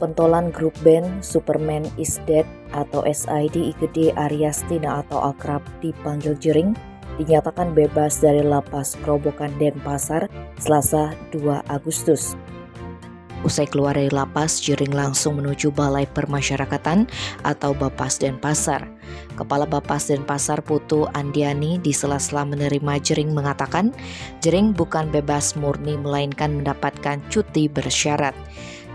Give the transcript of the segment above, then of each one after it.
Pentolan grup band Superman is Dead atau SID Igede Aryastina atau akrab dipanggil Jering dinyatakan bebas dari lapas Kerobokan Denpasar Selasa 2 Agustus. Usai keluar dari lapas, Jering langsung menuju Balai Permasyarakatan atau Bapas Denpasar. Kepala Bapas Denpasar Putu Andiani di sela-sela menerima Jering mengatakan, Jering bukan bebas murni melainkan mendapatkan cuti bersyarat.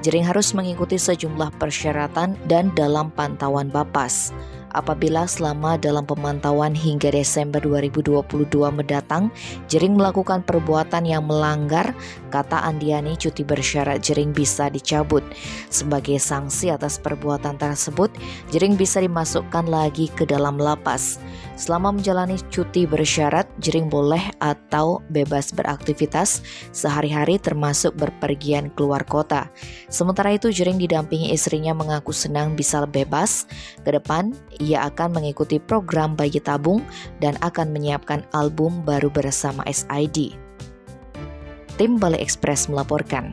Jering harus mengikuti sejumlah persyaratan dan dalam pantauan Bapas. Apabila selama dalam pemantauan hingga Desember 2022 mendatang, Jering melakukan perbuatan yang melanggar, kata Andiani, cuti bersyarat Jering bisa dicabut. Sebagai sanksi atas perbuatan tersebut, Jering bisa dimasukkan lagi ke dalam lapas. Selama menjalani cuti bersyarat, Jering boleh atau bebas beraktivitas sehari-hari termasuk berpergian keluar kota. Sementara itu, Jering didampingi istrinya mengaku senang bisa bebas. Ke depan, ia akan mengikuti program bayi tabung dan akan menyiapkan album baru bersama SID. Tim Balai Express melaporkan.